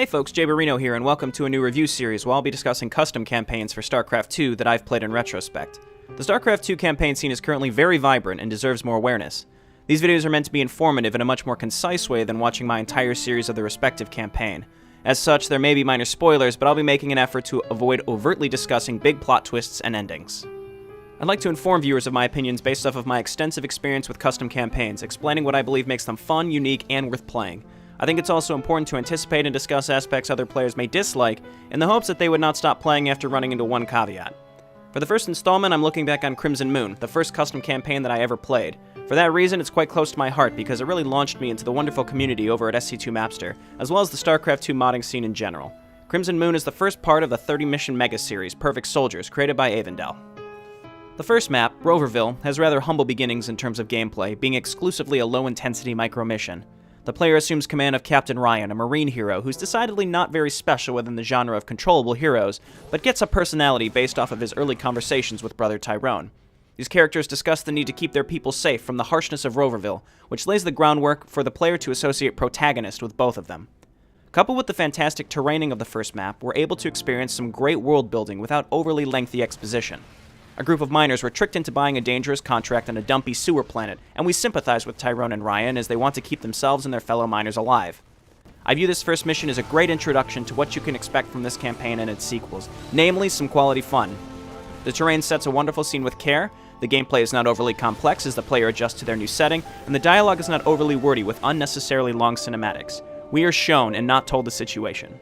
Hey folks, Jayborino here, and welcome to a new review series where I'll be discussing custom campaigns for StarCraft II that I've played in retrospect. The StarCraft II campaign scene is currently very vibrant and deserves more awareness. These videos are meant to be informative in a much more concise way than watching my entire series of the respective campaign. As such, there may be minor spoilers, but I'll be making an effort to avoid overtly discussing big plot twists and endings. I'd like to inform viewers of my opinions based off of my extensive experience with custom campaigns, explaining what I believe makes them fun, unique, and worth playing. I think it's also important to anticipate and discuss aspects other players may dislike, in the hopes that they would not stop playing after running into one caveat. For the first installment, I'm looking back on Crimson Moon, the first custom campaign that I ever played. For that reason, it's quite close to my heart because it really launched me into the wonderful community over at SC2 Mapster, as well as the StarCraft II modding scene in general. Crimson Moon is the first part of the 30-mission mega-series, Perfect Soldiers, created by EivindL. The first map, Roverville, has rather humble beginnings in terms of gameplay, being exclusively a low-intensity micro-mission. The player assumes command of Captain Ryan, a Marine hero who's decidedly not very special within the genre of controllable heroes, but gets a personality based off of his early conversations with Brother Tyrone. These characters discuss the need to keep their people safe from the harshness of Roverville, which lays the groundwork for the player to associate protagonist with both of them. Coupled with the fantastic terraining of the first map, we're able to experience some great world building without overly lengthy exposition. A group of miners were tricked into buying a dangerous contract on a dumpy sewer planet, and we sympathize with Tyrone and Ryan as they want to keep themselves and their fellow miners alive. I view this first mission as a great introduction to what you can expect from this campaign and its sequels, namely some quality fun. The terrain sets a wonderful scene with care, the gameplay is not overly complex as the player adjusts to their new setting, and the dialogue is not overly wordy with unnecessarily long cinematics. We are shown and not told the situation.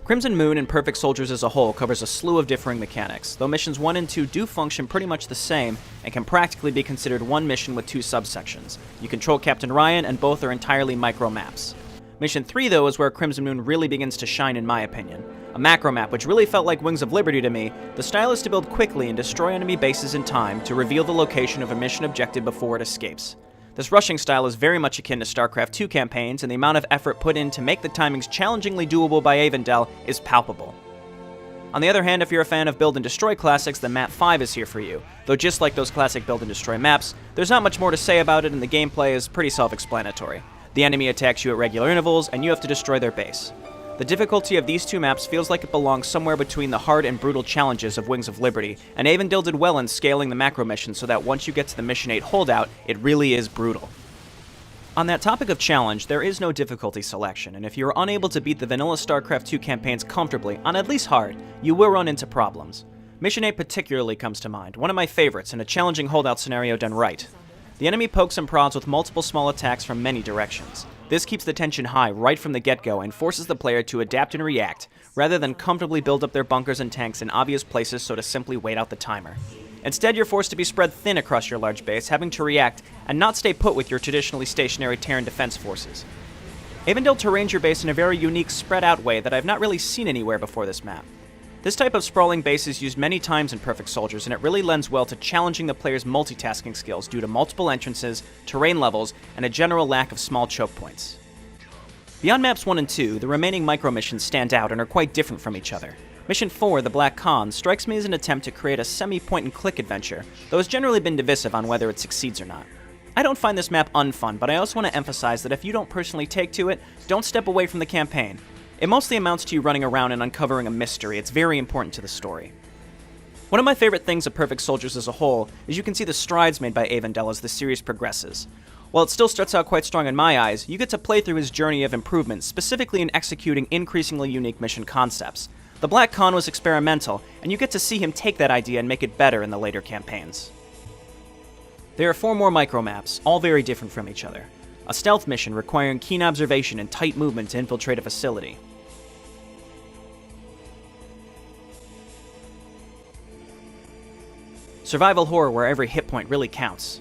Crimson Moon and Perfect Soldiers as a whole covers a slew of differing mechanics, though missions 1 and 2 do function pretty much the same and can practically be considered one mission with two subsections. You control Captain Ryan, and both are entirely micro maps. Mission 3, though, is where Crimson Moon really begins to shine in my opinion. A macro map which really felt like Wings of Liberty to me, the style is to build quickly and destroy enemy bases in time to reveal the location of a mission objective before it escapes. This rushing style is very much akin to StarCraft II campaigns, and the amount of effort put in to make the timings challengingly doable by EivindL is palpable. On the other hand, if you're a fan of build and destroy classics, then Map 5 is here for you, though just like those classic build and destroy maps, there's not much more to say about it and the gameplay is pretty self-explanatory. The enemy attacks you at regular intervals, and you have to destroy their base. The difficulty of these two maps feels like it belongs somewhere between the hard and brutal challenges of Wings of Liberty, and EivindL did well in scaling the macro mission so that once you get to the Mission 8 holdout, it really is brutal. On that topic of challenge, there is no difficulty selection, and if you're unable to beat the vanilla StarCraft II campaigns comfortably, on at least hard, you will run into problems. Mission 8 particularly comes to mind, one of my favorites in a challenging holdout scenario done right. The enemy pokes and prods with multiple small attacks from many directions. This keeps the tension high right from the get-go and forces the player to adapt and react, rather than comfortably build up their bunkers and tanks in obvious places so to simply wait out the timer. Instead, you're forced to be spread thin across your large base, having to react and not stay put with your traditionally stationary Terran defense forces. EivindL terrains your base in a very unique, spread-out way that I've not really seen anywhere before this map. This type of sprawling base is used many times in Perfect Soldiers, and it really lends well to challenging the player's multitasking skills due to multiple entrances, terrain levels, and a general lack of small choke points. Beyond Maps 1 and 2, the remaining micro-missions stand out and are quite different from each other. Mission 4, the Black Khan, strikes me as an attempt to create a semi-point-and-click adventure, though has generally been divisive on whether it succeeds or not. I don't find this map unfun, but I also want to emphasize that if you don't personally take to it, don't step away from the campaign. It mostly amounts to you running around and uncovering a mystery. It's very important to the story. One of my favorite things of Perfect Soldiers as a whole is you can see the strides made by EivindL as the series progresses. While it still starts out quite strong in my eyes, you get to play through his journey of improvement, specifically in executing increasingly unique mission concepts. The Black Khan was experimental, and you get to see him take that idea and make it better in the later campaigns. There are 4 more micro-maps, all very different from each other. A stealth mission requiring keen observation and tight movement to infiltrate a facility. Survival horror where every hit point really counts.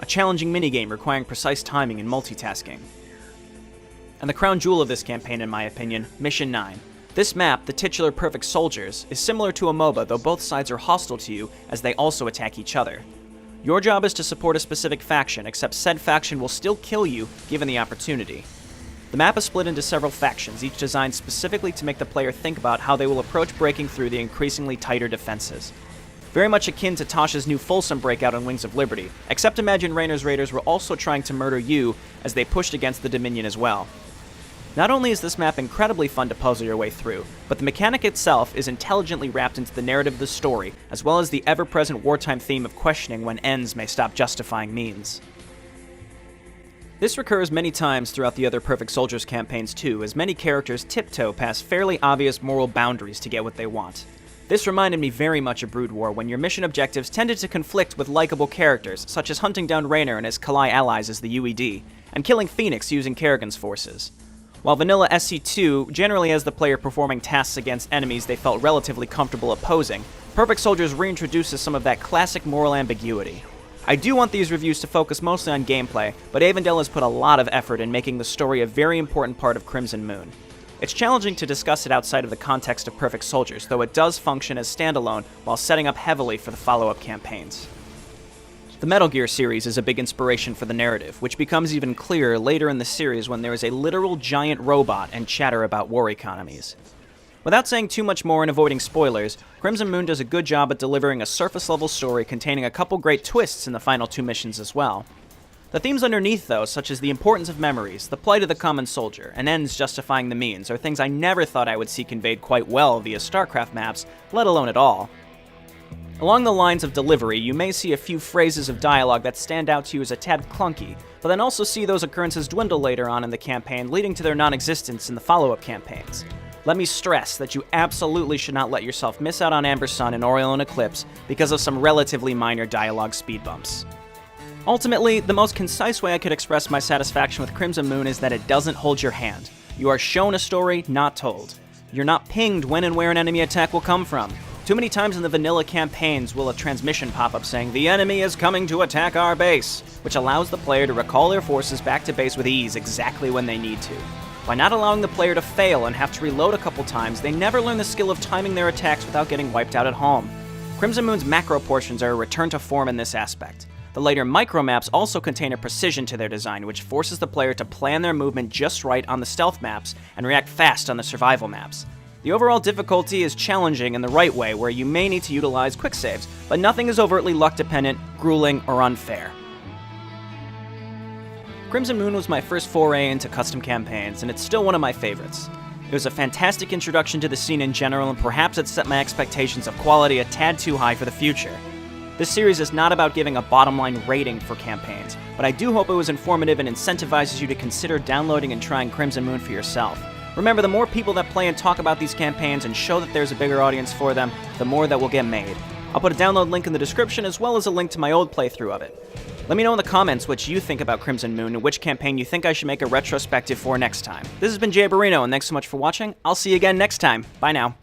A challenging minigame requiring precise timing and multitasking. And the crown jewel of this campaign, in my opinion, Mission 9. This map, the titular Perfect Soldiers, is similar to a MOBA, though both sides are hostile to you as they also attack each other. Your job is to support a specific faction, except said faction will still kill you given the opportunity. The map is split into several factions, each designed specifically to make the player think about how they will approach breaking through the increasingly tighter defenses. Very much akin to Tasha's new Folsom breakout on Wings of Liberty, except imagine Raynor's raiders were also trying to murder you as they pushed against the Dominion as well. Not only is this map incredibly fun to puzzle your way through, but the mechanic itself is intelligently wrapped into the narrative of the story, as well as the ever-present wartime theme of questioning when ends may stop justifying means. This recurs many times throughout the other Perfect Soldiers campaigns too, as many characters tiptoe past fairly obvious moral boundaries to get what they want. This reminded me very much of Brood War, when your mission objectives tended to conflict with likable characters, such as hunting down Raynor and his Kalai allies as the UED, and killing Phoenix using Kerrigan's forces. While vanilla SC2 generally has the player performing tasks against enemies they felt relatively comfortable opposing, Perfect Soldiers reintroduces some of that classic moral ambiguity. I do want these reviews to focus mostly on gameplay, but EivindL has put a lot of effort in making the story a very important part of Crimson Moon. It's challenging to discuss it outside of the context of Perfect Soldiers, though it does function as standalone while setting up heavily for the follow-up campaigns. The Metal Gear series is a big inspiration for the narrative, which becomes even clearer later in the series when there is a literal giant robot and chatter about war economies. Without saying too much more and avoiding spoilers, Crimson Moon does a good job at delivering a surface-level story containing a couple great twists in the final two missions as well. The themes underneath, though, such as the importance of memories, the plight of the common soldier, and ends justifying the means, are things I never thought I would see conveyed quite well via StarCraft maps, let alone at all. Along the lines of delivery, you may see a few phrases of dialogue that stand out to you as a tad clunky, but then also see those occurrences dwindle later on in the campaign, leading to their non-existence in the follow-up campaigns. Let me stress that you absolutely should not let yourself miss out on Amber Sun and Oriole and Eclipse because of some relatively minor dialogue speed bumps. Ultimately, the most concise way I could express my satisfaction with Crimson Moon is that it doesn't hold your hand. You are shown a story, not told. You're not pinged when and where an enemy attack will come from. Too many times in the vanilla campaigns will a transmission pop up saying, "The enemy is coming to attack our base," which allows the player to recall their forces back to base with ease exactly when they need to. By not allowing the player to fail and have to reload a couple times, they never learn the skill of timing their attacks without getting wiped out at home. Crimson Moon's macro portions are a return to form in this aspect. The later micro maps also contain a precision to their design, which forces the player to plan their movement just right on the stealth maps and react fast on the survival maps. The overall difficulty is challenging in the right way, where you may need to utilize quick saves, but nothing is overtly luck-dependent, grueling, or unfair. Crimson Moon was my first foray into custom campaigns, and it's still one of my favorites. It was a fantastic introduction to the scene in general, and perhaps it set my expectations of quality a tad too high for the future. This series is not about giving a bottom-line rating for campaigns, but I do hope it was informative and incentivizes you to consider downloading and trying Crimson Moon for yourself. Remember, the more people that play and talk about these campaigns and show that there's a bigger audience for them, the more that will get made. I'll put a download link in the description as well as a link to my old playthrough of it. Let me know in the comments what you think about Crimson Moon and which campaign you think I should make a retrospective for next time. This has been Jayborino, and thanks so much for watching. I'll see you again next time. Bye now.